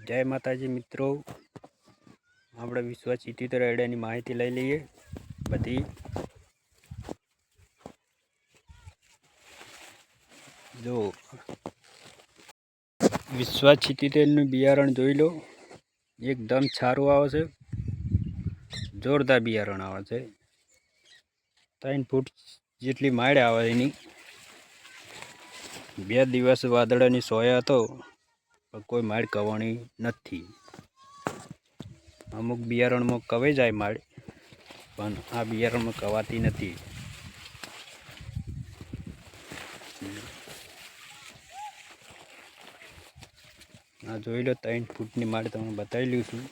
જય માતાજી મિત્રો, આપણે વિશ્વાસ 77 આઈડિયાની માહિતી લઈ લઈએ. બધી જો વિશ્વાસ 77નું બિયારણ જોઈ લો, એકદમ સારું આવે છે, જોરદાર બિયારણ આવે છે. 3 ફૂટ જેટલી માળ આવે એની. 2 દિવસ વાદળાની સોયા હતો પણ કોઈ માળ કવાણી નથી. અમુક બિયારણમાં કવાઈ જાય માળ, પણ આ બિયારણમાં કવાતી નથી. આ જોઈ લો, 3 ફૂટની માળ તમને બતાવી લઉં છું.